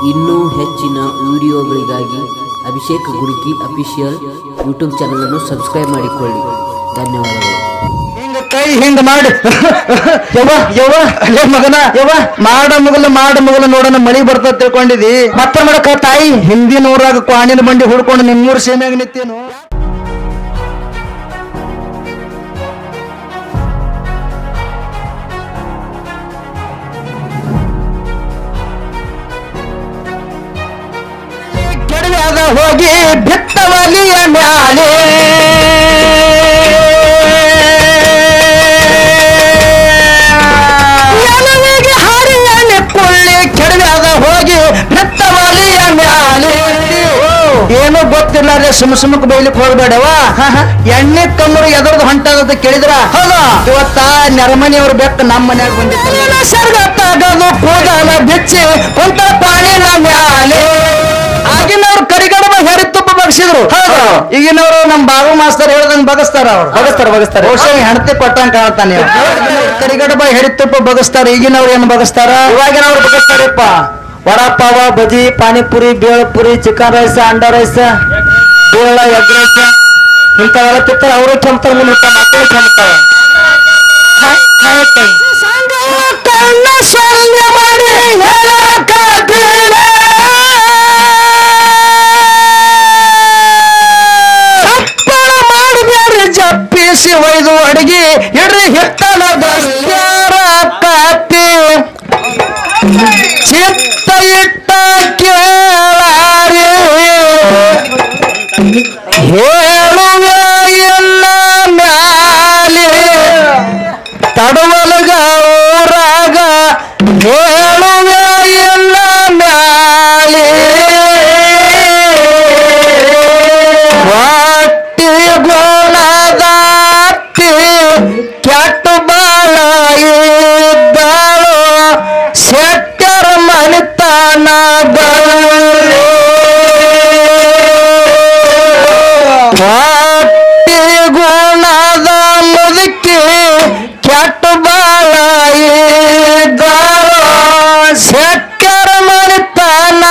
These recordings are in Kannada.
ಇನ್ನೂ ಹೆಚ್ಚಿನ ವಿಡಿಯೋಗಳಿಗಾಗಿ ಅಭಿಷೇಕ್ ಗುರುಕಿ ಅಫಿಷಿಯಲ್ ಯೂಟ್ಯೂಬ್ ಚಾನಲ್ ಅನ್ನು ಸಬ್ಸ್ಕ್ರೈಬ್ ಮಾಡಿಕೊಳ್ಳಿ. ಧನ್ಯವಾದಗಳು. ಕೈ ಹಿಂಗ ಮಾಡಿ ಯವ್ವ ಯವ್ವ ಅಲ್ಲೇ ಮಗನ ಯವ್ವ ಮಾಡ ಮುಗಲ ನೋಡೋಣ ಮಳಿ ಬರ್ತಾ ತಿಳ್ಕೊಂಡಿದಿ ಮತ್ತೆ ಮಾಡಕ ತಾಯಿ ಹಿಂದಿನ ಊರಾಗ ಕ್ವಾಣಿನ ಬಂಡಿ ಹುಡ್ಕೊಂಡು ನಿಮ್ಮೂರು ಸೇಮ್ಯಾಗ ನಿತ್ತೇನು. ಕೆಡವ್ಯಾದ ಹೋಗಿ ಬಿತ್ತವಲಿಯ ಮ್ಯಾಲೆ ಏನೋ ಗೊತ್ತಿಲ್ಲ ರೀ ಸುಮ್ಮಕ್ ಬೈಲಿಕ್ ಹೋಗ್ಬೇಡವ ಎಣ್ಣೆ ಕಮ್ಮರು ಎದರದು ಹೊಂಟದ ಕೇಳಿದ್ರ ಇವತ್ತ ನೆರಮನಿಯವ್ರು ಬೆಕ್ಕ ನಮ್ಮ ಮನ್ಯಾಗ ಬಂದಿತ್ತು ಸರ್ಗತ್ತಾಗದು ಕೂದಲ ಬಿಚ್ಚಿ ಕುಂತ ಪಾಣಿನ ಮ್ಯಾಲೆ ಆಗಿನವ್ರು ಕರಿಗಡಬ ಹೆರಿ ತುಪ್ಪ ಬಗ್ಸಿದ್ರು ಈಗಿನವ್ರು ನಮ್ ಬಾಬು ಮಾಸ್ತರ್ ಹೇಳ್ದಂಗ್ ಬಗಸ್ತಾರ ಅವ್ರು ಬಗಸ್ತಾರ ಹೆಣತಿ ಕೊಟ್ಟಂಗ್ ಕಾಣ್ತಾನೆ ಕರಿಗಡಬ ಹೆರಿ ತುಪ್ಪ ಬಗಸ್ತಾರ ಈಗಿನವ್ರು ಏನ್ ಬಗಸ್ತಾರ ಇವಾಗಿನವ್ರು ಬಗಸ್ತಾರಪ್ಪ ವಡಾಪಾವ ಬಜಿ ಪಾನಿಪುರಿ ಬೇಳಪುರಿ ಚಿಕನ್ ರೈಸ್ ಅಂಡಾ ರೈಸ್ ಬೇಳ ಎಗ್ ರೈಸ್ ಇಂಥವೆಲ್ಲ ತಿಂತಾರೆ ಅವರು ಕೆಮ್ತಾರೆ ಮುಂದೆ ಮಕ್ಕಳು ಕೆಮ್ತಾರೆ ಮಾಡಿದ್ಯಾರ ಜಪ್ಪಿಸಿ ಒಯ್ದು ಅಡಿಗೆ ಎಡ್ರಿ ಹಿಟ್ಟನ ಕಾತಿ ಚಿತ್ತ ಇಟ್ಟ ಕೇಳಾರೆ ಹೇಳುವ ಇಲ್ಲ ಮ್ಯಾಲೆ ತಡವಲಗ ಊರಾಗ ಹೇಳುವ ಇಲ್ಲ ಮ್ಯಾಲೆ ಹೊಟ್ಟಿ ಗುಣದಾತಿ ಕೆಟ್ಟ ಬಾಳ ಇದ್ದಾಳು ಶೆಟ್ಟರ ಮನಿತನ ಹೊಟ್ಟಿ ಗುಣದ ಮುದುಕಿ ಕೆಟ್ಟ ಬಾಳ ಇದ್ದಾಳು ಶೆಟ್ಟರ ಮನಿತನ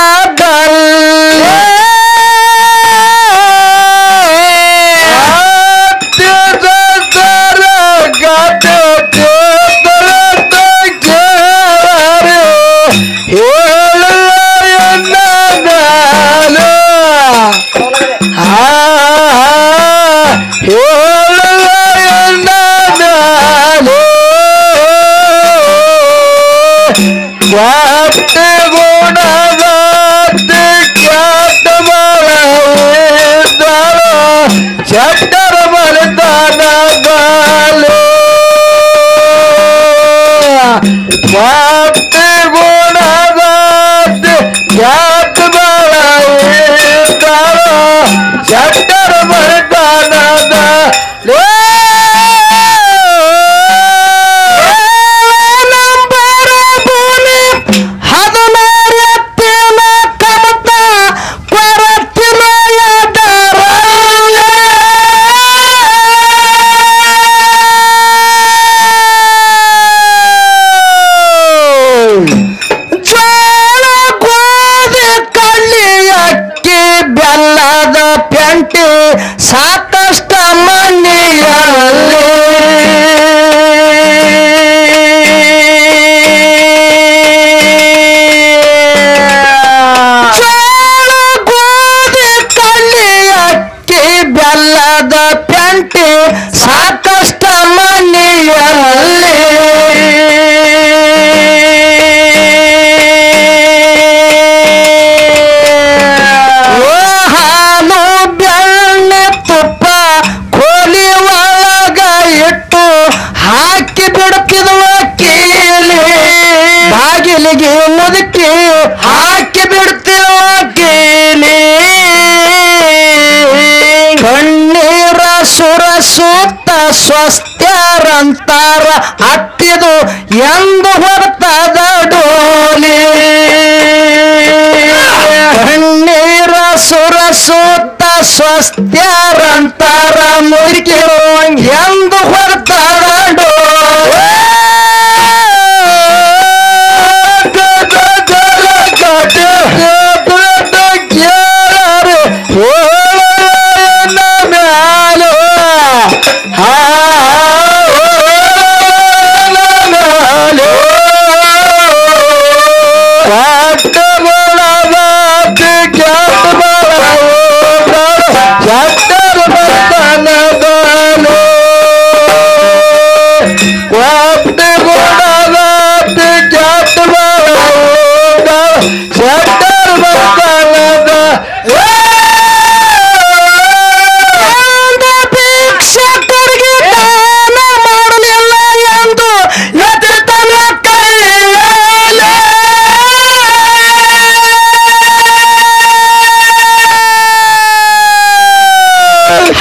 ಚಟ್ಟರ ಮನದಾನ ಮಾತೆ ಗುಣದ ಯಾತ ಬಾಳ ಚಟ್ಟರ ಮನದಾನದ ಸಾಕಷ್ಟ ಮನೆಯಲ್ಲಿ ಜೋಳ ಗೋಧಿ ಕಳ್ಳಿ ಅಕ್ಕಿ ಬೆಲ್ಲದ ಪೆಂಟಿ ಸಾಕಷ್ಟ ಮನೆಯಲ್ಲಿ ಬಾಗಿಲಿಗೆ ಮುದುಕಿ ಹಾಕಿ ಬಿಡ್ತಿರುವ ಕೇಳಿ ಕಣ್ಣೀರ ಸುರಸೂತ್ತ ಸ್ವಸ್ಥರಂತಾರ ಹತ್ತಿದು ಎಂದು ಹೊರತದ ಡೋಲಿ ಕಣ್ಣೀರ ಸುರಸೂತ್ತ ಸ್ವಸ್ಥರಂತಾರ ಮುದುಕಿರು ಎಂದು ಹೊರತದ ಡೋಲಿ ಶೆಟ್ಟರ್ ಬಂದಲ್ಲದ ಭಿಕ್ಷಕರಿಗೆ ದಾನ ಮಾಡಲಿಲ್ಲ ಎಂದು ಎತ್ತನ ಕೈಯಲ್ಲಿ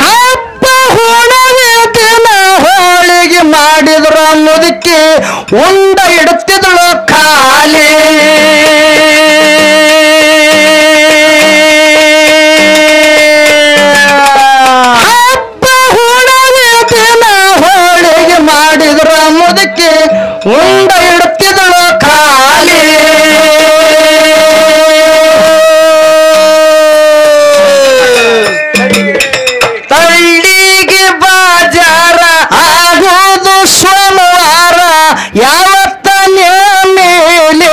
ಹಬ್ಬ ಹುಣವೆ ದಿನ ಹೋಳಿಗೆ ಮಾಡಿದ್ರ ಮುದುಕಿ ಉಂಡ ಇಡುತ್ತಿದ್ದಳು ಖಾಲಿ ಹಬ್ಬ ಹುಣವೆ ದಿನ ಹೋಳಿಗೆ ಮಾಡಿದ್ರ ಮುದುಕಿ ಉಂಡ ಇಡುತ್ತಿದ್ದಳು ಖಾಲಿ ತಳ್ಳಿಗೆ ಬಾಜಾರ ಆಗೋದು ಸೋಮವಾರ ಯಾವತ್ತ ಮೇಲೆ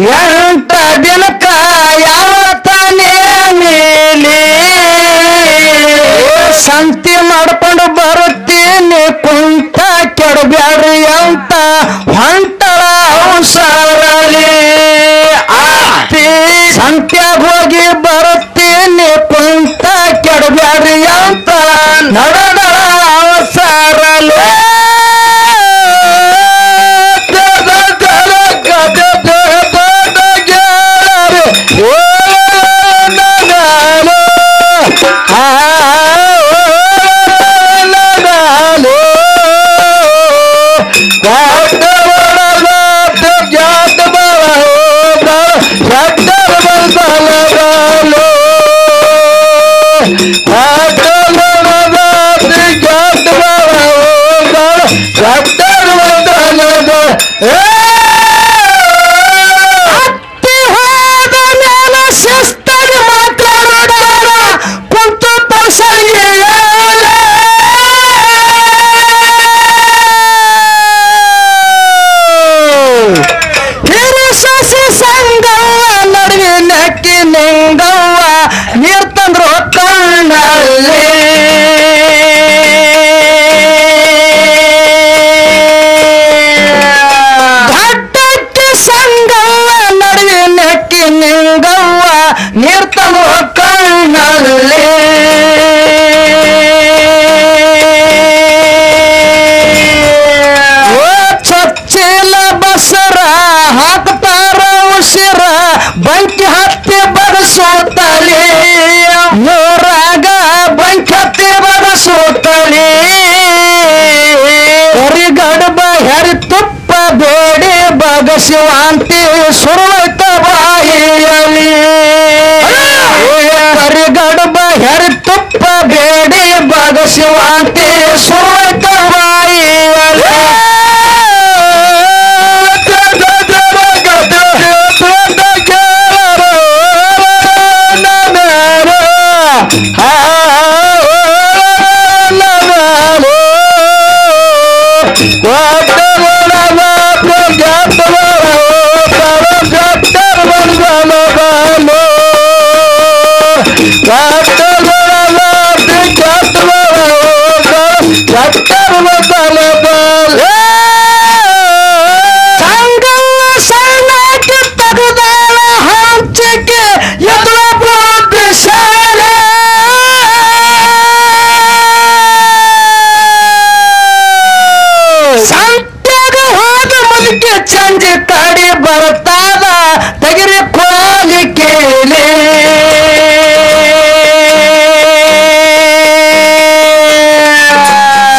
8 ದಿನಕ್ಕ ಯಾವತ್ತ ಮೇಲೆ ಸಂತಿ ಮಾಡ್ಕೊಂಡು ಬರುತ್ತೀನಿ ಕುಂತ ಕೆಡಬ್ಯಾಡ್ರಿ ಅಂತ ಹೊಂಟಳ ಅವಸರಲಿ ಆತಿ ಸಂತ್ಯಾಗ ಹೋಗಿ ಬರುತ್ತೀನಿ ಕುಂತ ಕೆಡಬ್ಯಾಡ್ರಿ ಅಂತ ನಡೆದಳ ಅವಸರಲಿ ಹತ್ತಿ ಹೋದ ಮೇಲೆ ಶಿಸ್ತಾಗಿ ಮಾತಾಡೋದಾರ ಕುಂತು ಪರ್ಸಂಗಿ ಹಿರಿ ಸಸಿ ಸಂಗವ್ವ ನಡುವೆ ನಕ್ಕಿ ನಿಂಗವ್ವ ನೀರ್ ತಂದ್ರು ಕಣ್ಣಲ್ಲಿ ಘಟ್ಟಕ್ಕೆ ಸಂಗವ್ವ ನಡುವೆ ನಕ್ಕಿ ನಿಂಗವ್ವ ನೀರ್ ತಂದ್ರು ಕಣ್ಣಲ್ಲಿ ಚೊಚ್ಚಿಲ ಬಸರ ಹಾಕ್ತಾರ ಉಸಿರ ಬಂಕಿ ಹತ್ತಿ ಬಗಸೋತಲಿ ನೂರಾಗ ಬಂಕಿ ಹತ್ತಿ ಬಗಸೋತಲಿ ಹರಿಗಡಬ ಹೆರಿ ತುಪ್ಪ ಬೇಡಿ ಬಗಸುವಂತಿ ಸುರುವೈತ ಬಾಯಿಯಲ್ಲಿ ಹರಿಗಡಬ ಹೆರಿ ತುಪ್ಪ ಬೇಡಿ ಬಗಸುವಂತಿ ಸುರುವೈತ ಬಾಯಿಯಲ್ಲಿ ಸಂಗವ್ವ ಸಣ್ಣಕ್ಕೆ ತಗದಾಳ ಹಂಚಕ್ಕೆ ಎದುರ ಬುದ್ಧಿ ಶಾಲೆ ಸಂತ್ಯಾಗ ಹೋದ ಮುದುಕಿ ಚಂಜಿ ಕಡಿ ಬರ್ತಾದ ತೆಗಿರಿ ಕೋಲಿ ಕೇಳಿ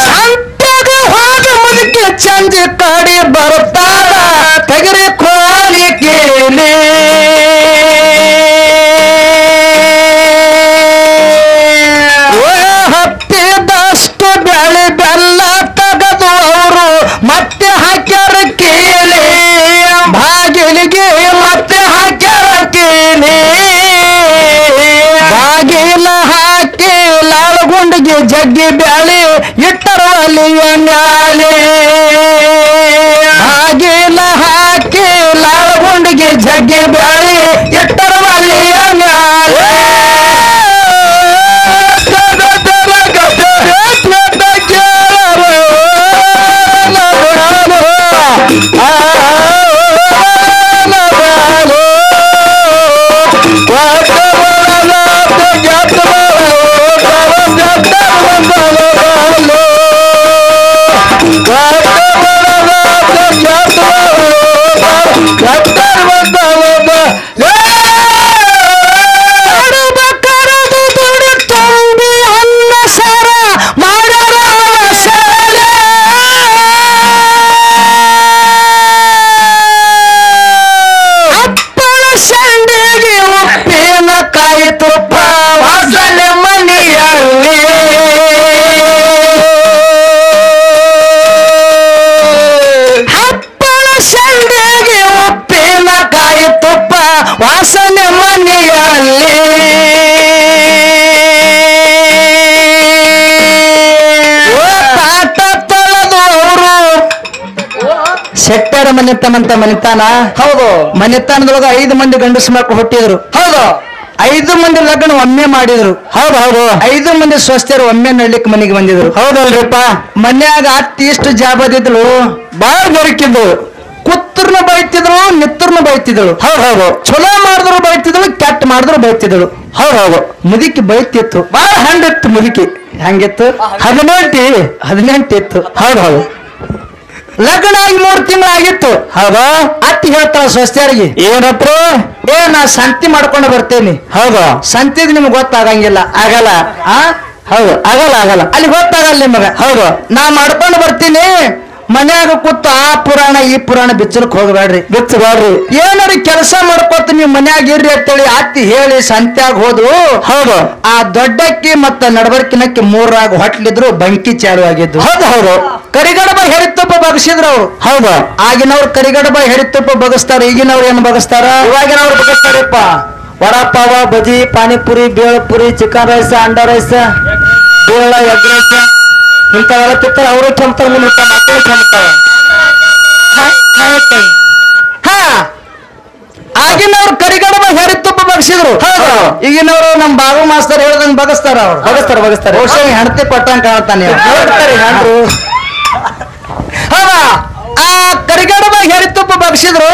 ಸಂತ್ಯಾಗ ಹೋದ ಮುದುಕಿ ಚಂಜಿ ಕಡಿ ಬರ್ತಾದ ತೆಗಿರಿ ಕೋಲಿ ಕೇಳಿ ಹತ್ತಿದಷ್ಟು ಬೆಳೆ ಬೆಲ್ಲ ತೆಗೆದು ಅವರು ಮತ್ತೆ ಹಾಕ್ಯಾರ ಕೇಳಿ ಬಾಗಿಲಿಗೆ ಮತ್ತೆ ಹಾಕ್ಯಾರ ಕೇಳಿ ಬಾಗಿಲ ಹಾಕಿ ಲಾಳಗುಂಡಿಗೆ ಜಗ್ಗಿ ಬ್ಯಾಳಿ ಇಟ್ಟರ ಒಲಿಯ ಮ್ಯಾಲೆ ಬಾಗಿಲ ಹಾಕಿ ಲಾಳಗುಂಡಿಗೆ ಜಗ್ಗಿ ಬ್ಯಾಳಿ ಇಟ್ಟರ ಒಲಿಯ ಮ್ಯಾಲೆ ಆ ವಾಸನೆ ಮನೆಯಲ್ಲಿ ತಾಟ ತೊಳೆದು ಅವರು ಶೆಟ್ಟರ ಮನೆತನಂತ ಮನೆತಾನ. ಹೌದು, ಮನೆತಾನದೊಳಗ 5 ಮಂದಿ ಗಂಡಸು ಮಕ್ಕಳು ಹುಟ್ಟಿದ್ರು. ಹೌದು, 5 ಮಂದಿ ಲಗ್ನ ಒಮ್ಮೆ ಮಾಡಿದ್ರು. ಹೌದು ಹೌದು, 5 ಮಂದಿ ಸ್ವಸ್ಥರು ಒಮ್ಮೆ ನಡ್ಲಿಕ್ಕೆ ಮನೆಗೆ ಬಂದಿದ್ರು. ಹೌದಲ್ರಿಪ್ಪ. ಮನ್ಯಾಗ ಅತ್ತಿ ಇಷ್ಟು ಜಾಬದಿದ್ಳು, ಬಾಳ ಬದುಕಿದ್ರು. ಕುತ್ತರ್ನು ಬೈತಿದ್ರು, ನಿತ್ತರ್ನು ಬೈತಿದ್ರು. ಹೌದು ಹೌದು, ಚಲೋ ಮಾಡಿದ್ರು ಬೈತಿದ್ರು, ಕೆಟ್ಟ ಮಾಡಿದ್ರು ಬೈತಿದ್ರು. ಹೌದು ಹೌದು, ಮುದುಕಿ ಬೈತಿತ್ತು, ಬಾಳ ಹಂಡಿತ್ತು ಮುದುಕಿ. ಹಂಗಿತ್ತು 18 ಇತ್ತು. ಹೌದು ಹೌದು, ಲಗ್ನ ಆಗಿ 3 ತಿಂಗಳಾಗಿತ್ತು. ಹೌದಾ, ಅತ್ತಿ ಹೇಳ್ತಾಳ ಸ್ವಸ್ಥರಿಗೆ, ಏನಪ್ಪ ನಾ ಸಂತಿ ಮಾಡ್ಕೊಂಡು ಬರ್ತೇನೆ. ಹೌದು, ಸಂತಿದ್ ನಿಮ್ಗೆ ಗೊತ್ತಾಗಂಗಿಲ್ಲ. ಆಗಲ್ಲ. ಹೌದು, ಆಗಲ್ಲ. ಅಲ್ಲಿ ಗೊತ್ತಾಗಲ್ಲ ನಿಮಗ. ಹೌದು, ನಾ ಮಾಡ್ಕೊಂಡು ಬರ್ತೀನಿ. ಮನ್ಯಾಗ ಕೂತು ಆ ಪುರಾಣ ಈ ಪುರಾಣ ಬಿಚ್ಚಲಕ್ ಹೋಗಬೇಡ್ರಿ. ಏನಾರು ಕೆಲಸ ಮಾಡ್ಕೊತ ನೀವು ಮನ್ಯಾಗ ಇರ್ರಿ ಅಂತೇಳಿ ಅತ್ತಿ ಹೇಳಿ ಸಂತ್ಯಾಗ ಹೋದ್ರು. ಹೌದು, ಆ ದೊಡ್ಡಕ್ಕಿ ಮತ್ತ ನಡಬರ್ಕಿನಕ್ಕಿ 3 ಹೊಟ್ಲಿದ್ರು, ಬಂಕಿ ಚಾಲು ಆಗಿದ್ದು. ಹೌದು ಹೌದು, ಕರಿಗಡಬ ಹೆರಿತುಪ್ಪ ಬಗಸಿದ್ರು ಅವ್ರು. ಹೌದು, ಆಗಿನವ್ರು ಕರಿಗಡಬ ಹೆರಿತುಪ್ಪ ಬಗಸ್ತಾರ, ಈಗಿನವ್ರು ಏನ್ ಬಗಸ್ತಾರ? ಇವಾಗಿನವ್ರು ಬಗಸ್ತಾರಪ್ಪ ವಡಾಪಾವ, ಬಜಿ, ಪಾನಿಪುರಿ, ಬೇಳಪುರಿ, ಚಿಕನ್ ರೈಸ್, ಅಂಡ ರೈಸ್, ಬೇಳ, ಎಗ್ ರೈಸ್ ಇಂಥವೆಲ್ಲ ತಿಂತಾರೆ. ಅವರು ಕೆಮ್ತಾರೆ, ಮಕ್ಕಳು ಕೆಮ್ತಾರೆ. ಆಗಿನವ್ರು ಕರಿಗಡಬ ಹೆರಿತುಪ್ಪ ಬಗ್ಸಿದ್ರು. ಈಗಿನವರು ನಮ್ ಬಾಬು ಮಾಸ್ತರ್ ಹೇಳ್ದಂಗ್ ಬಗಸ್ತಾರ. ಅವ್ರು ಬಗಸ್ತಾರೆ. ಹೆಂಡತಿ ಕೊಟ್ಟಂಗ್ ಕಾಣ್ತಾನೆ. ಆ ಕರಿಗಡಬ ಹೆರಿತುಪ್ಪ ಬಗ್ಸಿದ್ರು.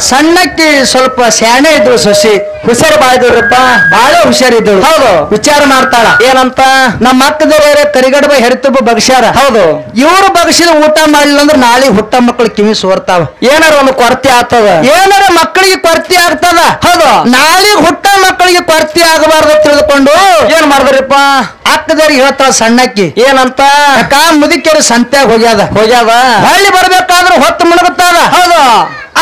ಸಣ್ಣಕ್ಕಿ ಸ್ವಲ್ಪ ಸ್ಯಾಣೆ ಇದ್ರು, ಸೊಸಿ ಹುಷಾರು ಬಾಯ್ದವ್ರಪ್ಪ, ಬಾಳ ಹುಷಾರಿದ್ರು. ಹೌದು, ವಿಚಾರ ಮಾಡ್ತಾಳ ಏನಂತ, ನಮ್ಮ ಅಕ್ಕದವ್ರ ಕರಿಗಡಬ ಹೆರಿತುಪ್ಪ ಬಗ್ಸ್ಯಾರ. ಹೌದು, ಇವ್ರು ಬಗ್ಸಿದ ಊಟ ಮಾಡ್ಲಿಲ್ಲ ಅಂದ್ರೆ ನಾಳೆ ಹುಟ್ಟ ಮಕ್ಕಳು ಕಿವಿ ಸೋರ್ತಾವ. ಏನಾರ ಒಂದು ಕೊರತೆ ಆಗ್ತದ, ಏನಾರ ಮಕ್ಕಳಿಗೆ ಕೊರತೆ ಆಗ್ತದ. ಹೌದು, ನಾಳೆ ಹುಟ್ಟ ಮಕ್ಕಳಿಗೆ ಕೊರತೆ ಆಗಬಾರ್ದು ತಿಳಿದುಕೊಂಡು ಏನ್ ಮಾಡಿದ್ರಪ್ಪ, ಅಕ್ಕದವ್ರಿಗೆ ಹೇಳ್ತಾಳ ಸಣ್ಣಕ್ಕಿ ಏನಂತ, ಅಕ್ಕ ಮುದುಕಿಯರು ಸಂತ್ಯಾಗ ಹೋಗ್ಯಾದ ಹಳ್ಳಿ ಬರ್ಬೇಕಾದ್ರೆ ಹೊತ್ತು ಮುಣಗುತ್ತಾದ. ಹೌದು,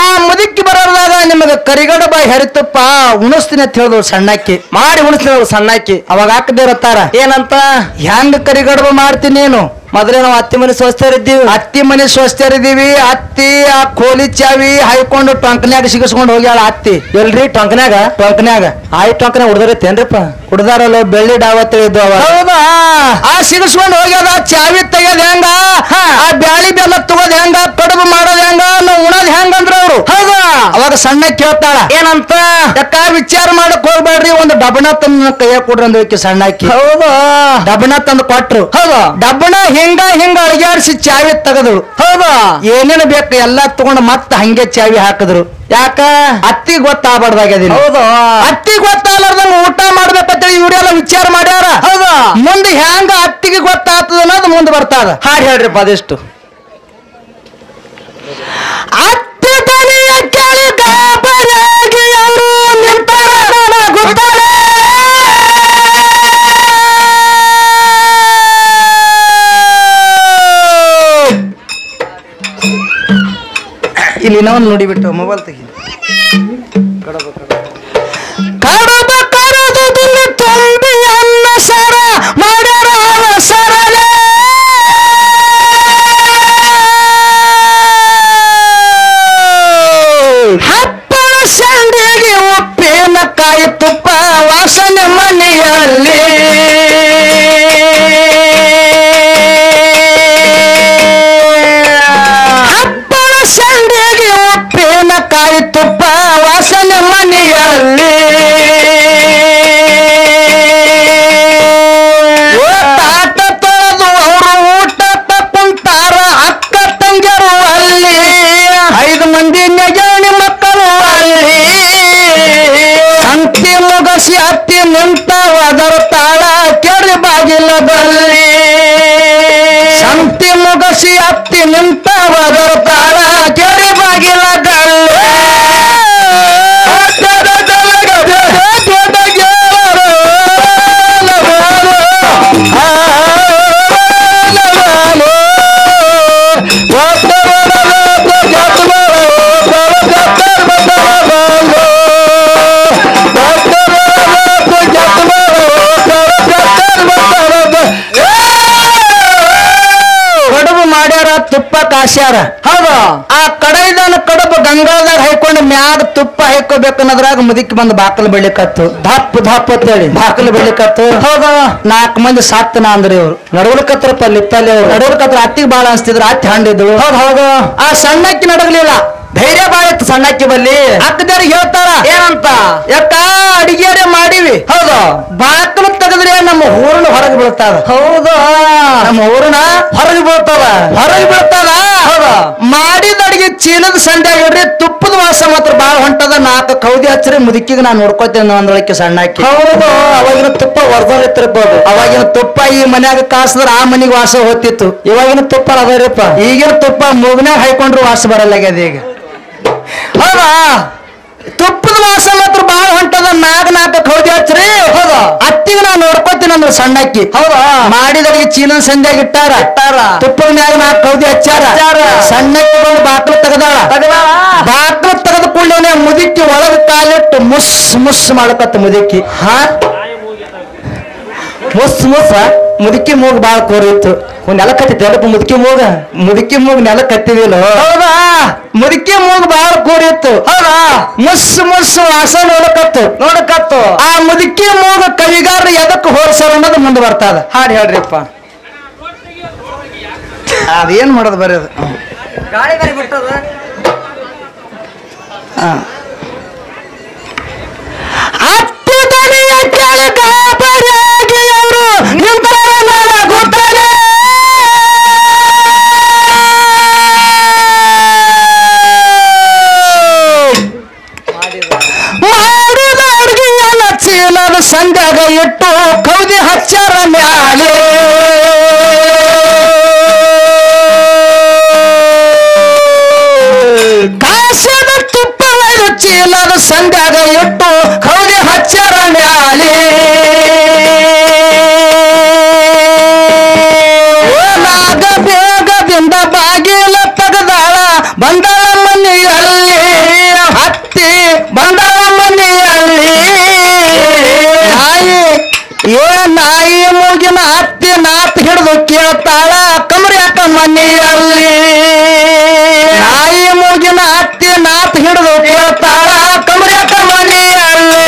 ಆ ಮುದುಕಿ ಬರೋದಾಗ ನಿಮಗೆ ಕರಿಗಡಬ ಹೆರಿತುಪ್ಪ ಉಣಿಸ್ತೀನಿ ಅಂತ ಹೇಳಿದ್ರು ಸಣ್ಣಕ್ಕಿ. ಮಾಡಿ ಉಣಿಸ್ತಿದ್ರು ಸಣ್ಣಕ್ಕಿ. ಅವಾಗ ಹಾಕದಿರತ್ತಾರ ಏನಂತ, ಹೆಂಗ್ ಕರಿಗಡಬ ಮಾಡ್ತೀನಿ ನೀನು? ಮೊದಲೇ ನಾವು ಅತ್ತಿ ಮನೆ ಸ್ವಸ್ಥರಿದ್ದೀವಿ. ಅತ್ತಿ ಆ ಕೋಲಿ ಚಾವಿ ಹಾಯ್ಕೊಂಡು ಟೊಂಕನ್ಯಾಗ ಸಿಗಿಸ್ಕೊಂಡು ಹೋಗ್ಯಾಳ ಅತ್ತಿ. ಎಲ್ರಿ ಟೊಂಕನ್ಯಾಗ ಆಯ್ ಟೊಂಕನ್ಯಾಗ ಹುಡ್ದಾರತ್ತೇನ್ರಿಪ್ಪ? ಹುಡ್ದಾರಲ್ಲ, ಬೆಳ್ಳಿ ಡಾವ ತಿಳಿದ್ದು. ಹೌದಾ, ಆ ಸಿಗಿಸ್ಕೊಂಡು ಹೋಗ್ಯಾದ. ಚಾವಿ ತೆಗ್ಯೋದ್ ಹೆಂಗ, ಆ ಬ್ಯಾಳಿ ಬೆಲ್ಲ ತಗೋದ್ ಹೆಂಗ, ಕಡುಬು ಮಾಡೋದ್ ಹೆಂಗ, ನಾವು ಉಣೋದ್ ಹೆಂಗಂದ್ರ ಅವ್ರು. ಹೌದಾ, ಅವಾಗ ಸಣ್ಣ ಕೇಳ್ತಾಳ ಏನಂತ, ಯಾಕ ವಿಚಾರ ಮಾಡಕ್ ಹೋಗ್ಬೇಡ್ರಿ, ಒಂದು ಡಬಣ ತಂದು ಕೈಯ ಕೊಡ್ರಿ ಅಂದ್ರಕ್ಕೆ ಸಣ್ಣಕ್ಕಿ. ಹೌದಾ, ಡಬಣ ತಂದು ಕೊಟ್ರು. ಹೌದಾ, ಡಬಣ ಹಿಂಗ ಅಳಿಗಾಡಿಸಿ ಚಾವಿ ತೆಗೆದ್ರು. ಹೌದಾ, ಏನೇನು ಬೇಕು ಎಲ್ಲ ತಗೊಂಡು ಮತ್ತೆ ಹಂಗೆ ಚಾವಿ ಹಾಕಿದ್ರು. ಯಾಕ? ಅತ್ತಿ ಗೊತ್ತಾಗಬಾರ್ದಾಗ್ಯದಿಲ್ಲ. ಹೌದಾ, ಅತ್ತಿ ಗೊತ್ತಾಗಲಾರ್ದಂಗ ಊಟ ಮಾಡ್ಬೇಕಂತೇಳಿ ಇವರೆಲ್ಲ ವಿಚಾರ ಮಾಡ್ಯಾರ. ಹೌದಾ, ಮುಂದೆ ಹೆಂಗ ಅತ್ತಿಗೆ ಗೊತ್ತಾಗ್ತದ ಅನ್ನೋದು ಮುಂದೆ ಬರ್ತಾದ. ಹಾಡು ಹೇಳ್ರಿಪ್ಪ ಅದೆಷ್ಟು. ಅತ್ತಿ ತಲೆಯ ಕೇಳಿ ಗಾಬರಿಯಾಗಿ ಅವರು ನಿಂತಾರ ಗೊತ್ತಾಳೆ. ಇಲ್ಲಿ ನಾವು ನೋಡಿಬಿಟ್ಟು ಮೊಬೈಲ್ ತೆಗಿ. ಕಡಬ ಕರದು ತುಂಬಿ ಅನ್ನ ಸರ ಮಾಡ್ಯಾರ ಸರಲೆ. ಹಪ್ಪಳ ಸಂಡಿಗೆ ಉಪ್ಪಿನಕಾಯಿ ತುಪ್ಪ ವಾಸನೆ ಮನೆಯಲ್ಲಿ. ಕಾಯಿ ತುಪ್ಪ ವಾಸನೆ ಮನೆಯಲ್ಲಿ. ತಾಟ ತೊಳೆದು ಅವರು ಊಟ ಕುಂತಾರ ಅಕ್ಕ ತಂಗಿಯರು ಅಲ್ಲಿ. 5 ಮಂದಿ ನೆಗಣಿ ಮಕ್ಕಳು ಅಲ್ಲಿ. ಸಂತಿ ಮುಗಸಿ ಅತ್ತಿ ನಿಂತ ಅದರ ತಾಳ ಕೆರೆ ಬಾಗಿಲದಲ್ಲಿ. ಸಂತಿ ಮುಗಸಿ ಅತ್ತಿ ನಿಂತ ಅದರ ತಾಳ ಕೆರೆ ಬಾಗಿಲದಲ್ಲಿ. ಕಡುಬು ಮಾಡ್ಯಾರ, ತುಪ್ಪ ಕಾಸ್ಯಾರ. ಹೌದು, ಆ ಕಡೈದನ ಕಡುಬು ಗಂಗಾದಾಗ ಹಾಕೊಂಡು ಮ್ಯಾಗ ತುಪ್ಪ ಹಾಕೋಬೇಕನ್ನೋದ್ರಾಗ ಮುದುಕಿ ಬಂದು ಬಾಕಲ್ ಬೆಳಿಕತ್ತು ಧಪ್ ಧಪ್ ಅಂತೇಳಿ ಬಾಕಲ್ ಬೆಳಿಕತ್ತು ಹೌದ 4 ಮಂದಿ ಸಾಕ್ತನ ಅಂದ್ರಿ ಇವ್ರು ನಡವಲ್ಕತ್ರಪ್ಪ ಲಿಪ್ಪಲ್ಲಿ ಅವ್ರು ನಡವಲ್ಕತ್ರ ಅತ್ತಿಗೆ ಬಾಳ ಅನ್ಸ್ತಿದ್ರು ಅತ್ತಿ ಹಂಡಿದ್ರು ಹೌದು ಆ ಸಣ್ಣಕ್ಕಿ ನಡಗಲಿಲ್ಲ ಧೈರ್ಯ ಬಾಳ ಇತ್ತು ಸಣ್ಣಕ್ಕಿ ಬಲ್ಲಿ ಅಕ್ಕದಾರಿಗೆ ಹೇಳ್ತಾರ ಏನಂತ ಯಾಕ ಅಡಿಗೆರೆ ಮಾಡಿವಿ ಹೌದು ಬಾಕಲು ತೆಗೆದ್ರೆ ನಮ್ಮ ಊರನ್ನ ಹೊರಗೆ ಬೀಳ್ತಾರ ಹೌದು ನಮ್ಮ ಊರನ್ನ ಹೊರಗೆ ಬೀಳ್ತಾವ ಹೌದು ಮಾಡಿದ ಅಡಿಗೆ ಚೀಲದ ಸಂಡೆ ಹೇಳ್ರಿ ತುಪ್ಪದ ವಾಸ ಮಾತ್ರ ಬಾಳ ಹೊಂಟದ 4 ಕೌದಿ ಹಚ್ಚರಿ ಮುದುಕಿಗೆ ನಾನು ನೋಡ್ಕೋತೇನೆ ಅಂದೊಳಕ್ಕೆ ಸಣ್ಣಕ್ಕಿ ಹೌದು ಅವಾಗಿನ ತುಪ್ಪ ವರ್ಧನ್ ಇತ್ತಿರ್ಬೋದು ಅವಾಗಿನ ತುಪ್ಪ ಈ ಮನ್ಯಾಗ ಕಾಸಿದ್ರ ಆ ಮನಿಗೆ ವಾಸ ಹೋಗ್ತಿತ್ತು ಇವಾಗಿನ ತುಪ್ಪ ಅದರಪ್ಪ ಈಗಿನ ತುಪ್ಪ ಮೂಗ್ನಾಗ ಹಾಕೊಂಡ್ರು ವಾಸ ಬರಲ್ಲಾಗ್ಯದ ಈಗ ಹೌದಾ ತುಪ್ಪದ ವಾಸ ಮಾತ್ರ ಬಾಳ ಹೊಂಟದ 4 ಕೌದಿ ಹಚ್ಚ್ರಿ ಹೌದು ಅತ್ತಿಗೆ ನಾ ನೋಡ್ಕೋತೀನಿ ಅಂದ್ರೆ ಸಣ್ಣಕ್ಕಿ ಹೌದಾ ಮಾಡಿದರಿಗೆ ಚೀಲದ ಸಂಧ್ಯಾಗ ಇಟ್ಟಾರ ತುಪ್ಪದ ಮ್ಯಾಗ 4 ಕೌದಿ ಹಚ್ಚಾರ ಸಣ್ಣಕ್ಕಿ ಬಂದು ಬಾಕ್ಲು ತೆಗದಾಳ ಬಾಕ್ಲು ತೆಗೆದ ಕೂಡಲೇ ಮುದುಕಿ ಒಳಗ ಕಾಲಿಟ್ಟು ಮುಸ್ ಮುಸ್ ಮಾಡಕತ್ತ ಮುದುಕಿ ಮುಸ್ ಮುದುಕಿ ಮೂಗ್ ಬಾಳ ಕೋರಿತ್ತು ನೆಲ ಕತ್ತಿತ್ತು ಎಲ್ಲಪ್ಪ ಮುದುಕಿ ಮೂಗ್ ನೆಲ ಕತ್ತಿದಿಲ್ಲ ಹೌದಾ ಮುದುಕಿ ಮೂಗ್ ಬಾಳ ಕೋರಿತ್ತು ಹೌದಾ ಮುಸ್ ವಾಸ ನೋಡಕತ್ತು ಆ ಮುದುಕಿ ಮೂಗ ಕವಿಗಾರ ಎದಕ್ಕೆ ಹೋಲ್ಸರ ಅನ್ನೋದು ಮುಂದೆ ಬರ್ತದ ಹಾಡು ಹೇಳ್ರಿಪ್ಪ ಅದೇನ್ ಮಾಡೋದು ಬರೋದು ಗಾಳಿ ಗಾಳಿ ಬಿಟ್ಟದ ಅತ್ತಿದನಿಯ ಕೆಳಗ ಬರೆಯಾಗಿ ಅವರು ಮಾಡಿದ ಅಡ್ಗೆಯನ್ನ ಚೀಲದ ಸಂಧ್ಯಾಗ ಇಟ್ಟು ಕೌದಿ ಹಚ್ಚಾರ ಮ್ಯಾಲೆ ಕಾಸದ ತುಪ್ಪ ಚೀಲದ ಸಂಧ್ಯಾಗ ಇಟ್ಟು ಕೌದಿ ಹಚ್ಚಾರ ಮ್ಯಾಲೆ ನಾಗ ಬೇಗದಿಂದ ಬಾಗಿಲ ತೆಗದಾಳ ಬಂದಾಳ ಮನೆಯಲ್ಲಿ ಹತ್ತಿ ಬಂದಾಳ ಮನೆಯಲ್ಲಿ ನಾಯಿ ಮೂಗಿನ ಹತ್ತಿ ನಾತ್ ಹಿಡಿದು ಕೇಳ್ತಾಳ ಕಮರ್ಯಾಕ ಮನೆಯಲ್ಲಿ ನಾಯಿ ಮೂಗಿನ ಹತ್ತಿ ನಾತ್ ಹಿಡಿದು ಕೇಳ್ತಾಳ ಕಮರ್ಯಾಕ ಮನೆಯಲ್ಲಿ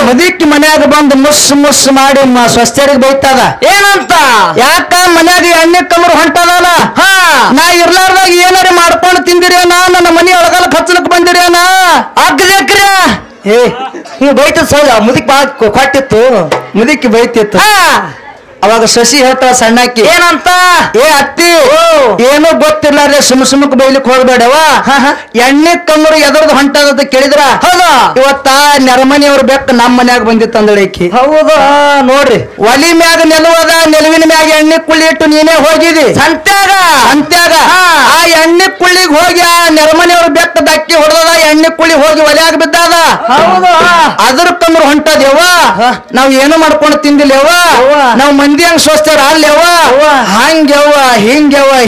ಮುದುಕಿ ಮನ್ಯಾಗ ಬಂದು ಮುಸ್ ಮಾಡಿ ಸ್ವಸ್ಥರಿಗೆ ಬೈತದ ಏನಂತ ಯಾಕ ಮನ್ಯಾಗ ಎಣ್ಣೆ ಕಮರು ಹೊಂಟದಲ್ಲ ನಾ ಇರ್ಲಾರ್ದಾಗ ಏನಾರ ಮಾಡ್ಕೊಂಡು ತಿಂದಿರೇನ ನನ್ನ ಮನಿ ಒಳಗಲ್ಲ ಹಚ್ಚಲಕ್ ಬಂದಿರೇನ ಅಗ್ರಕ್ರ ನೀವು ಬೈತದ ಸೌದ ಮುದುಕಿ ಬಾ ಕೊಟ್ಟಿತ್ತು ಮುದುಕಿ ಬೈತಿತ್ತು ಅವಾಗ ಶಶಿ ಹೇಳ್ತಾಳ ಸಣ್ಣಕ್ಕಿ ಏನಂತ ಅತ್ತಿ ಏನೋ ಗೊತ್ತಿಲ್ಲ ಸುಮಕ್ ಬೈಲಿಕ್ ಹೋಗ್ಬೇಡವ ಎಣ್ಣೆ ಕಮ್ಮರು ಎದರ್ದು ಹೊಂಟದ ಕೇಳಿದ್ರ ಹೌದಾ ಇವತ್ತ ನೆರಮನಿಯವ್ರ ಬೆಕ್ಕ ನಮ್ಮ ಮನ್ಯಾಗ ಬಂದಿತ್ತು ಅಂದಳಿಕ್ಕಿ ಹೌದಾ ನೋಡ್ರಿ ಒಲಿ ಮ್ಯಾಗ ನೆಲುವದ ನೆಲುವಿನ ಮ್ಯಾಗ ಎಣ್ಣೆ ಕುಳ್ಳಿ ಇಟ್ಟು ನೀನೇ ಹೋಗಿದಿ ಸಂತ್ಯಾಗ ಆ ಎಣ್ಣೆ ಕುಳ್ಳಿಗೆ ಹೋಗಿ ಆ ನೆರಮನಿಯವ್ರ ಬೆಕ್ಕ ದಕ್ಕಿ ಹೊಡೆದ ಎಣ್ಣೆ ಕುಳ್ಳಿ ಹೋಗಿ ಒಲೆಯಾಗ ಬಿದ್ದಾದ ಹೌದಾ ಅದ್ರ ಕಮ್ಮರು ಹೊಂಟದೇವ ನಾವ್ ಏನು ಮಾಡ್ಕೊಂಡು ತಿಂದಿಲ್ಲವ ನಾವ್ ಮಂದಿ ಹಂಗ ಸ್ವಸ್ಥರ ಅಲ್ಲೇವ ಹಂಗ್ಯವ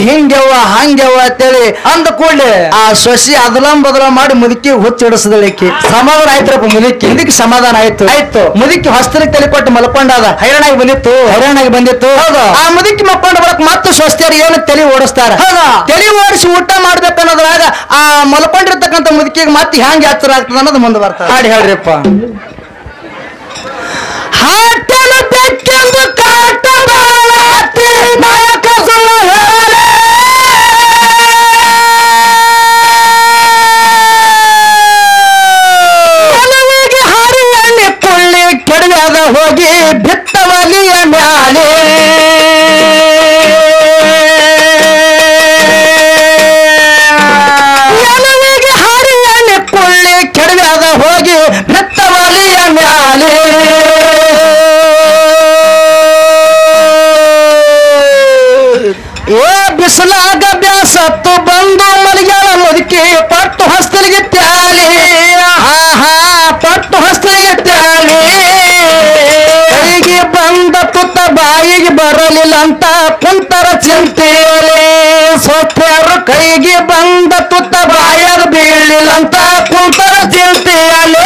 ಹಿಂಗ್ಯವ ಅಂತೇಳಿ ಅಂದ ಕೂಡ್ಲೆ ಆ ಸೊಸಿ ಅದಲಂ ಬದಲ ಮಾಡಿ ಮುದುಕಿ ಹುಚ್ಚಿಡಿಸದಳಿಕ್ಕಿ ಸಮಾಧಾನ ಆಯ್ತ್ರಪ್ಪ ಮುದುಕಿ ಸಮಾಧಾನ ಆಯ್ತು ಮುದುಕಿ ಹೊಸ್ತರಿಗೆ ತಲೆ ಕೊಟ್ಟು ಮಲ್ಕೊಂಡಾದ ಹೈರಾಣಾಗಿ ಬಂದಿತ್ತು ಹೌದು ಆ ಮುದುಕಿ ಮಕ್ಕೊಂಡು ಬರಕ್ ಮತ್ತೆ ಸ್ವಸ್ಥರು ಏನು ತಲೆ ಓಡಿಸ್ತಾರ ತಲೆ ಓಡಿಸಿ ಊಟ ಮಾಡ್ಬೇಕನ್ನೋದ್ರಾಗ ಆ ಮಲ್ಕೊಂಡಿರ್ತಕ್ಕಂಥ ಮುದುಕಿಗೆ ಮತ್ತೆ ಹ್ಯಾಂಗ ಎಚ್ಚರ ಆಗ್ತದ ಅನ್ನೋದು ಮುಂದೆ ಬರ್ತಾರೆ ಹಾಡಿ ಹೇಳ್ರಿಪ್ಪ ಹಾಟಲ ಬೆಕ್ಕೆಂದು ಕಾಟ ಬಾಳಾತಿ ನಾಯಕ ಸುಳ್ಳು ಹೇಳೆ ಕೆಲವಿಗೆ ಹಾರಿ ಎಣ್ಣೆ ಕೊಳ್ಳಿ ಕೆಡವ್ಯಾದ ಹೋಗಿ ಬಿತ್ತವಲಿಯ ಮ್ಯಾಲೆ ಕೆಲವಿಗೆ ಹಾರಿ ಎಣ್ಣೆ ಕೊಳ್ಳಿ ಕೆಡವ್ಯಾದ ಹೋಗಿ ಬಿತ್ತವಲಿಯ ಮ್ಯಾಲೆ ಬಿಸಲಾಗ ಬ್ಯಾಸತ್ತು ಬಂದು ಮಲಗ್ಯಾಳ ಮುದುಕಿ ಪಟ್ಟು ಹಸ್ತಲಿಗೆ ತ್ಯಾಲಿ ಪಟ್ಟು ಹಸ್ತಲಿಗೆ ತ್ಯಾಲಿ ಕೈಗೆ ಬಂದ ತುತ್ತ ಬಾಯಿಗೆ ಬರಲಿಲ್ಲ ಅಂತ ಕುಂತರ ಚಿಂತೆಯಲ್ಲಿ ಸೊತ್ಯಾರು ಕೈಗೆ ಬಂದ ತುತ್ತ ಬಾಯಾಗ ಬೀಳಲಿಲ್ಲ ಅಂತ ಕುಂತರ ಚಿಂತೆಯಲ್ಲಿ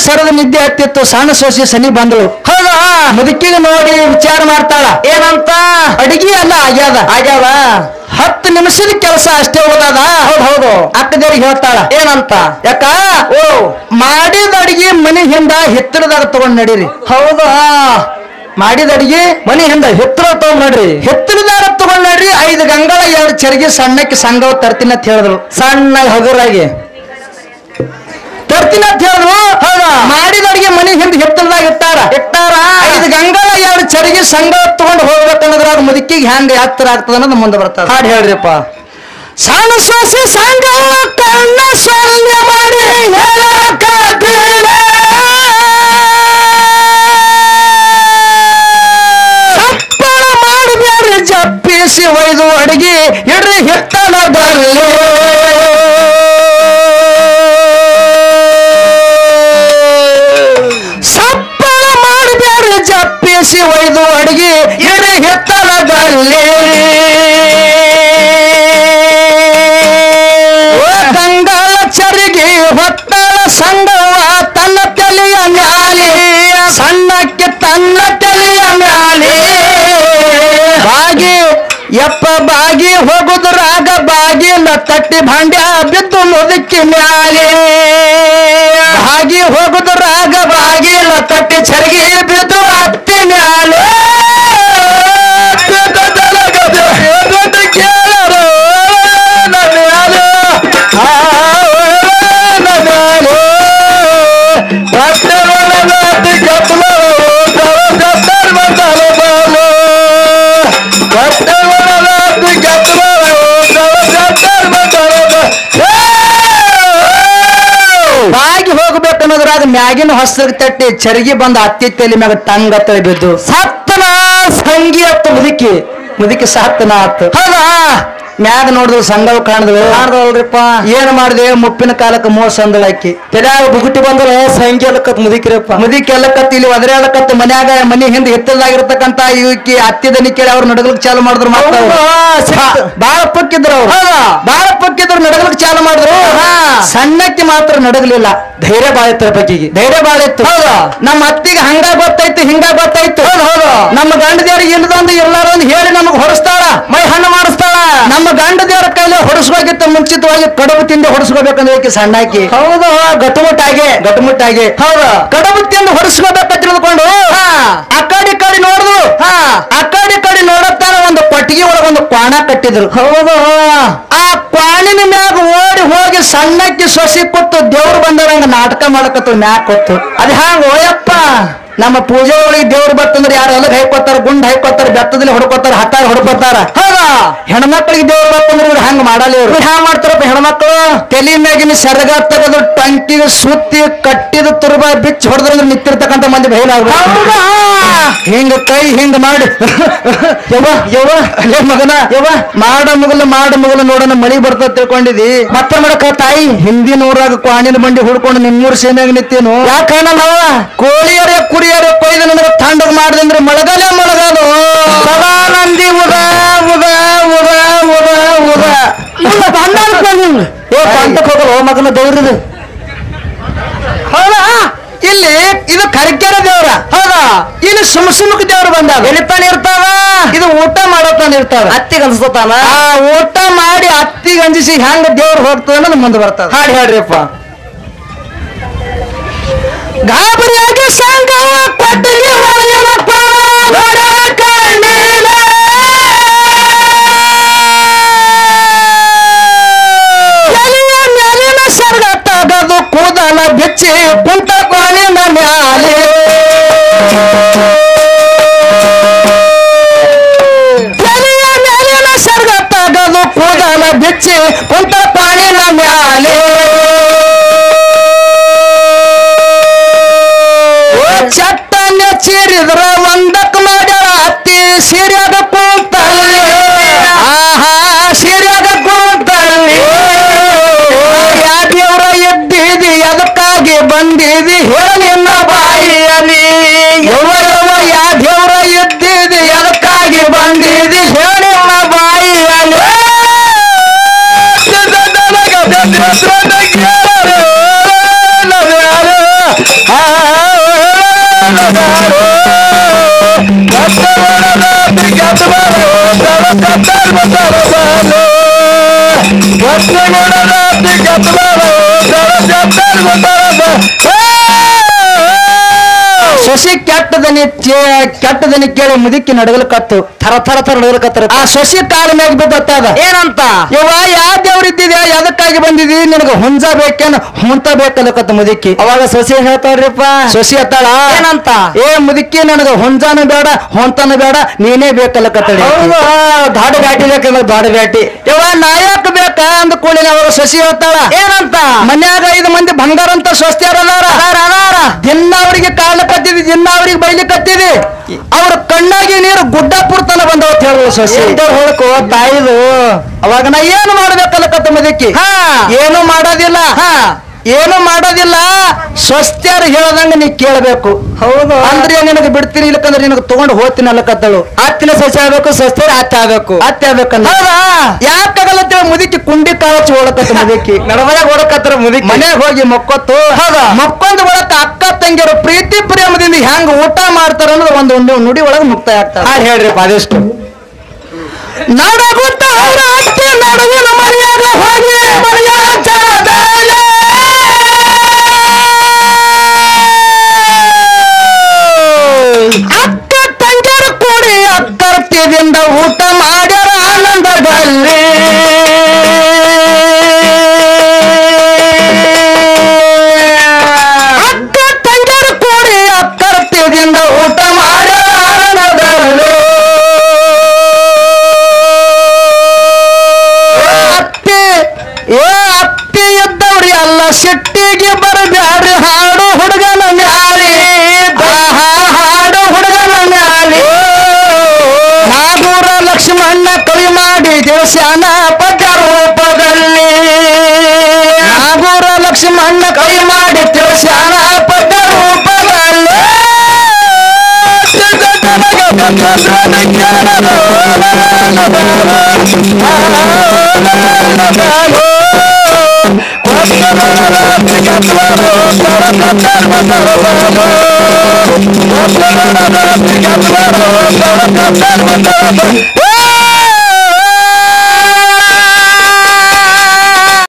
ಸರದ ನಿದ್ದೆ ಹತ್ತಿತ್ತು ಸಣ್ಣ ಸೋಸಿ ಸನಿ ಬಂದಳು ಹೌದಾ ಮುದುಕಿಗೆ ನೋಡಿ ವಿಚಾರ ಮಾಡ್ತಾಳ ಏನಂತ ಅಡಿಗೆ ಅಲ್ಲ ಆಗ್ಯಾದ 10 ನಿಮಿಷದ ಕೆಲಸ ಅಷ್ಟೇ ಹೋದದ ಹೌದು ಅಕ್ಕದೇರಿಗೆ ಹೇಳ್ತಾಳ ಏನಂತ ಯಾಕ ಮಾಡಿದ ಅಡಿಗೆ ಮನೆ ಹಿಂದ ಹಿತ್ತಲದಾಗ ತಗೊಂಡ್ ನಡೀರಿ ಹೌದಾ ಮಾಡಿದ ಅಡಿಗೆ ಮನೆ ಹಿಂದ ಹಿತ್ತಲ ತಗೊಂಡ್ ನಡ್ರಿ ಹಿತ್ತಲದಾಗ ತಗೊಂಡ್ ನಡ್ರಿ 5 ಗಂಗಳ 2 ಚರಿಗೆ ಸಣ್ಣಕ್ಕೆ ಸಂಘವ ತರ್ತೀನಿ ಅಂತ ಹೇಳಿದ್ರು ಸಣ್ಣ ಹಗುರಾಗಿ ತರ್ತೀನಿ ಅಂತ ಹೇಳಿದ್ರು ಹೌದಾ ಮಾಡಿದ ಅಡಿಗೆ ಮನೆ ಹಿಂದೆ ಹಿತ್ತಲದಾಗ ಇಟ್ಟಾರ 5 ಗಂಗಳ 2 ಚರಿಗೆ ಸಂಘ ತಗೊಂಡು ಹೋಗ್ಬೇಕನ್ನೋದ್ರಾಗ ಮುದುಕಿಗೆ ಹ್ಯಾಂಗ ಹತ್ತಿರ ಆಗ್ತದ ಅನ್ನೋದು ಮುಂದೆ ಬರ್ತದ ಹಾಡು ಹೇಳ್ರಿಪ್ಪ ಸಣ್ಣ ಸೊಸೆ ಸಂಘ ಕಣ್ಣ ಸೊನ್ನೆ ಮಾಡಿ ಸಪ್ಪಳ ಮಾಡಿದ್ಯಾರ ಜಪ್ಪಿಸಿ ಒಯ್ದು ಅಡಿಗೆ ಇಡ್ರಿ ಹಿತ್ತಲದಲ್ಲಿ ಜಪ್ಪಿಸಿ ಒಯ್ದು ಅಡಿಗೆ ಇಡೀ ಹಿತ್ತಲದಲ್ಲಿ ಗಂಗಳ ಚರಿಗೆ ಹೊತ್ತಳ ಸಂಗವ ತನ್ನ ತಲೆಯ ಮ್ಯಾಲೆ ಸಣ್ಣಕ್ಕೆ ತನ್ನ ತಲೆಯ ಮ್ಯಾಲೆ ಬಾಗಿ ಯಪ್ಪ ಬಾಗಿ ಹೋಗುದ್ರಾಗ ಬಾಗಿಲ ತಟ್ಟಿ ಭಾಂಡ್ಯ ಬಿದ್ದು ಮುದುಕಿ ಮ್ಯಾಲೆ ಬಾಗಿ ಹೋಗುದ್ರಾಗ ಬಾಗಿಲ ತಟ್ಟಿ ಚರಿಗೆ ಬಿದ್ದು ಅತ್ತಿ ಮ್ಯಾಲೆ ಕೇಳರು ಬಾಗಿ ಹೋಗ್ಬೇಕನ್ನೋದ್ರಾಗ ಮ್ಯಾಗಿನ ಹೊಸರಿಗೆ ತಟ್ಟಿ ಚರಿಗೆ ಬಂದ ಅತ್ತಿ ತಲೆ ಮ್ಯಾಗ ಟಂಗ ತಳಿ ಬಿದ್ದು ಸತ್ತನ ಸಂಗಿ ಅತ್ತ ಮುದುಕಿ ಸತ್ತನ ಅತ್ತ ಹೌದಾ ಮ್ಯಾಗ ನೋಡಿದ್ರು ಸಂಘವು ಕಾಣದ್ರಪ್ಪ ಏನ್ ಮಾಡಿದೆ ಮುಪ್ಪಿನ ಕಾಲಕ್ಕೆ ಮೋಸ ಅಂದಳಾಕಿ ತಲೆಯಾಗ ಬುಗುಟಿ ಬಂದ್ರೆ ಸಂಗಿ ಎಲ್ಲಕತ್ ಮುದುಕಿರಪ್ಪ ಮುದುಕಿ ಎಲ್ಲಕತ್ ಇಲ್ಲಿ ಒದರಾಡಕತ್ ಮನ್ಯಾಗ ಮನಿ ಹಿಂದೆ ಹಿತ್ತಲಾಗಿರ್ತಕ್ಕಂತ ಇವಕ್ಕೆ ಅತ್ತಿದನಿ ಕೇಳಿ ಅವ್ರು ನಡಗಲಿಕ್ಕೆ ಚಾಲು ಮಾಡಿದ್ರು ಬಾಳ ಪಕ್ಕಿದ್ರು ಅವ್ರು ಬಾಳ ಪಕ್ಕಿದ್ರು ನಡಗಲಿಕ್ಕೆ ಚಾಲು ಮಾಡಿದ್ರು ಸಣ್ಣಕ್ಕೆ ಮಾತ್ರ ನಡಗಲಿಲ್ಲ ಧೈರ್ಯ ಬಾಳ ಇತ್ತು ಬಗ್ಗಿಗೆ ಧೈರ್ಯ ಬಾಳ ಇತ್ತು ಹೌದು ನಮ್ಮ ಅತ್ತಿಗೆ ಹಂಗ ಗೊತ್ತಾಯ್ತು ಹಿಂಗ ಗೊತ್ತಾಯ್ತು ಹೌದು ನಮ್ಮ ಗಂಡ ದೇವ್ರಿಗೆ ಇಲ್ಲದೊಂದು ಎಲ್ಲಾರೊಂದು ಹೇಳಿ ನಮಗ್ ಹೊರಸ್ತಾಳ ಮೈ ಹಣ್ಣು ಮಾಡಿಸ್ತಾಳ ನಮ್ಮ ಗಂಡ ದೇವರ ಕೈಲಿ ಹೊಡಿಸ್ಬೇಕಿತ್ತು ಮುಂಚಿತವಾಗಿ ಕಡುಬು ತಿಂದು ಹೊಡಿಸ್ಕೋಬೇಕಂದ್ರೆ ಸಣ್ಣಾಕಿ ಹೌದು ಗಟ್ಟುಮುಟ್ಟಾಗಿ ಹೌದು ಕಡುಬು ತಿಂದು ಹೊಡಿಸ್ಕೋಬೇಕ ತಿಳಿದುಕೊಂಡು ಆ ಕಡೆ ನೋಡುದು ಆ ಕಡೆ ನೋಡುತ್ತಾರ ಒಂದು ಕೊಟ್ಟಿಗೆ ಒಳಗ ಒಂದು ಕ್ವಾಣ ಕಟ್ಟಿದ್ರು ಹೌದು ಆ ಕ್ವಾಣಿನ ಮ್ಯಾಗ ಓಡಿ ಹೋಗಿ ಸಣ್ಣಕ್ಕೆ ಸೊಸಿ ಕೊಟ್ಟು ದೇವ್ರು ಬಂದವಂಗ ನಾಟಕ ಮಾಡಕತ್ತು ಮ್ಯಾಕ್ ಕೊತ್ತು ಅದ್ ಹ್ಯಾಂಗ ಓಯಪ್ಪ ನಮ್ಮ ಪೂಜೆ ಒಳಗೆ ದೇವ್ರು ಬರ್ತಂದ್ರೆ ಯಾರು ಎಲ್ಲ ಹೈಕೋತಾರ ಗುಂಡ್ ಹೈಕೋತಾರ ಬೆತ್ತದಲ್ಲಿ ಹೊಡ್ಕೋತಾರ ಹತ್ತಾರ ಹೊಡ್ಕೋತಾರ ಹೌದಾ ಹೆಣ್ಮಕ್ಳಿಗೆ ದೇವ್ರು ಬರ್ತಂದ್ರೆ ಇವ್ರು ಹಂಗ ಮಾಡಲ್ಲ ಇವ್ರು ಹ್ಯಾಂಗ ಮಾಡ್ತಾರಪ್ಪ ಹೆಣ್ಮಕ್ಳು ತಲೆ ಮ್ಯಾಗಿನ ಸರಗ ತೆಗೆದು ಟಂಕಿಗೆ ಸುತ್ತಿ ಕಟ್ಟಿದ ತುರ್ಬ ಬಿಚ್ಚಿ ಹೊಡೆದ್ರೆ ನಿಂತಿರ್ತಕ್ಕಂಥ ಮಂದಿ ಬಯಲಾಗ ಹಿಂಗ ಕೈ ಹಿಂಗ ಮಾಡಿ ಅಲ್ಲೇ ಮಗನ ಮಾಡ ಮಗಲು ನೋಡೋಣ ಮಳಿ ಬರ್ತದ ತಿಳ್ಕೊಂಡಿದಿ ಮತ್ತೆ ಮಾಡಕ ತಾಯಿ ಹಿಂದಿನ ಊರಾಗ ಕ್ವಾಣಿನ ಬಂಡಿ ಹುಡ್ಕೊಂಡು ನಿಮ್ಮೂರ್ ಸೇನೆಯಾಗ ನಿಂತೇನು ಯಾಕಣ್ಣ ನಾವ ಕೋಳಿಯರೇ ಕುರಿಯರೇ ಕೊಯ್ದು ನನಗೆ ತಂಡಗ್ ಮಾಡಿದ್ರೆ ಮಳೆಗಾಲ ಸದಾ ನಂದಿ ಉದ ಹೋಗಲ್ಲ ಮಗನ ದೌರ್ಯದು ಹೌದಾ ಇಲ್ಲಿ ಇದು ಕರಿಕೆರೆ ದೇವ್ರ ಹೌದಾ ಇಲ್ಲಿ ಸುಮುಖ ದೇವ್ರು ಬಂದಾಗ ಎಲ್ಲಿತಾನ ಇರ್ತಾವ ಇದು ಊಟ ಮಾಡೋತಾನ ಇರ್ತಾವ ಅತ್ತಿಗೆ ಅನ್ಸ್ತಾನ ಆ ಊಟ ಮಾಡಿ ಅತ್ತಿಗೆ ಅಂಜಿಸಿ ಹೆಂಗ ದೇವ್ರು ಹೋಗ್ತದ ಅನ್ನೋದು ಮುಂದೆ ಬರ್ತದ ಹಾಡಿ ಹೇಳ್ರಿಪ್ಪ ಗಾಬರಿಯಾಗಿ ಸಂಘ ಕೊಟ್ಟಿಗೆ ಮೇಲಿನ ಸರ್ಗ ತಗದು ಕೂದಲ ಬೆಚ್ಚಿ ಕುಂತ ಕ್ವಾಣಿನ ಮ್ಯಾಲೆ ಮೇಲಿನ ಸರ್ಗ ತಗದು ಕೂದಲ ಬೆಚ್ಚಿ ಕುಂತ ನೋಡಿದ್ರ ಒಂದಕ್ ಮಾಡ್ಯಾಳ ಅತ್ತಿ ಸೀರ್ಯಾಗ ಕೂತಲ್ಲಿ ಆಹಾ ಸೀರ್ಯಾಗ ಕೂತಲ್ಲಿ ಯಾ ದೇವ್ರ ಎದ್ದಿದಿ ಅದಕ್ಕಾಗಿ ಬಂದಿದಿ ಹೇಳಿನ ಬಾಯಿಯಲ್ಲಿ ಯವ ಯಾ ದೇವ್ರ ಎದ್ದಿದಿ ಅದಕ್ಕಾಗಿ ಬಂದಿದಿ ಹೇಳಿನ ಬಾಯಿಯಲ್ಲಿ ಶಶಿ ಕೆಟ್ಟದನಿ ಕೇಳಿ ಮುದುಕಿ ನಡಗಲ್ಕತ್ತು ಥರ ಥರ ಥರ ನಡಗಲ್ಕತ್ತಾರ ಆ ಶಶಿ ಕಾಲ ಮ್ಯಾಗ ಬಿದ್ದತ್ತದ ಏನಂತ ಯವ್ವ ಯಾ ದೇವ್ರಿದ್ದಿದ್ಯಾ ಯಾದಕ್ಕಾಗಿ ಬಂದಿದಿ ನಿನಗ ಹುಂಜ ಬೇಕೇನ ಹುಂತ ಬೇಕಲ್ಲಕತ್ತ ಮುದುಕಿ ಅವಾಗ ಶಶಿ ಹೇಳ್ತಾಳ್ರಿಪ್ಪ ಶಶಿ ಅತ್ತಾಳ ಏನಂತ ಏ ಮುದುಕಿ ನನಗ ಹುಂಜಾನು ಬೇಡ ಹೊಂತನು ಬೇಡ ನೀನೇ ಬೇಕಲ್ಲಕತ್ತಡಿ ದಾಡ ಬ್ಯಾಟಿ ಬೇಕಂದ್ರ ದಾಡ ಬ್ಯಾಟಿ ಯವ್ವ ನಾಯಕ ಬೇಕ ಅಂದ ಕೂಡಲೇ ಅವಾಗ ಶಶಿ ಹೇಳ್ತಾಳ ಏನಂತ ಮನ್ಯಾಗ 5 ಮಂದಿ ಬಂಗಾರ ಅಂತ ಸ್ವಸ್ತ್ಯಾರ ಅದಾರ ದಿನ ಅವ್ರಿಗೆ ಕಾಲಕತ್ತಿದಿ ದಿನ ಅವ್ರಿಗೆ ಬೈಲಿಕತ್ತಿದಿ ಅವ್ರ ಕಣ್ಣಾಗಿ ನೀರು ಗುಡ್ಡಾಪುರ ತನ ಬಂದವತ್ ಹೇಳುವ ಶಶಿ ಹೊಳಕೋ ತಾಯಿದು ಅವಾಗ ನಾ ಏನು ಮಾಡ್ಬೇಕಲ್ಲಕತ್ತ ಮುದುಕಿ ಏನು ಮಾಡೋದಿಲ್ಲ ಏನು ಮಾಡೋದಿಲ್ಲ ಸ್ವಸ್ತ್ಯಾರು ಹೇಳದಂಗ ನೀ ಕೇಳಬೇಕು ಹೌದು ಅಂದ್ರೆ ನಿನಗೆ ಬಿಡ್ತೀನಿ ಇಲ್ಲಕಂದ್ರೆ ನಿನಗೆ ತಗೊಂಡು ಹೋಗ್ತೀನಿ ಅಲ್ಲಕತ್ತಳು ಅತ್ತಿನ ಸಸಿ ಆಗ್ಬೇಕು ಸ್ವಸ್ತ್ಯಾರ ಅತ್ತೆ ಆಗ್ಬೇಕಂದ ಯಾಕಾಗಲ್ಲ ಮುದುಕಿ ಕುಂಡಿ ಕಾಳಚಿ ಓಡಕತ್ತ ಮುದುಕಿ ನಡಮನೆಯಾಗ ಓಡಕತ್ತಾರ ಮುದುಕಿ ಮನೆಯಾಗ ಹೋಗಿ ಮಕ್ಕೊತ್ತು ಮಕ್ಕೊಂದು ಒಳಕ ಅಕ್ಕ ತಂಗಿಯರು ಪ್ರೀತಿ ಪ್ರೇಮದಿಂದ ಹೆಂಗ ಊಟ ಮಾಡ್ತಾರ ಅನ್ನೋದು ಒಂದು ನುಡಿ ಒಳಗೆ ಮುಕ್ತಾಯ ಆಗ್ತಾರ ಹೇಳ್ರಿ ಅದೆಷ್ಟು ನಡಗುತ್ತ ಅವರ ಅತ್ತೆ ನಡುವಿನ ಮನೆಯಾಗ ಹೋಗಿ ಅಕ್ಕ ತಂಗಿಯರು ಕೂಡಿ ಅಕ್ಕರ್ತಿದಿಂದ ಊಟ ಮಾಡ್ಯಾರ ಆನಂದದಲ್ಲಿ ಅಕ್ಕ ತಂಗಿಯರು ಕೂಡಿ ಅಕ್ಕರ್ತಿದಿಂದ ಊಟ ಮಾಡ್ಯಾರ ಆನಂದದಲ್ಲಿ ಅತ್ತಿ ಇದ್ದವ್ರಿ ಎಲ್ಲ ಸಿಟ್ಟಿಗೆ ಬರಬ್ಯಾಡ್ರಿ ಹಾಡು ಹುಡುಗನ ಮ್ಯಾಲಿ ಹಾಡು ಹುಡುಗನ ಮ್ಯಾಲಿ ನಾಗೂರ ಲಕ್ಷ್ಮಣ್ಣ ಕವಿ ಮಾಡಿ ದೇವಸ್ಯಾನ ಪದ ರೂಪದಲ್ಲಿ ನಾಗೂರ ಲಕ್ಷ್ಮಣ್ಣ ಕವಿ ಮಾಡಿ ದೇವಸ್ಯಾನ ಪದ ರೂಪದಲ್ಲಿ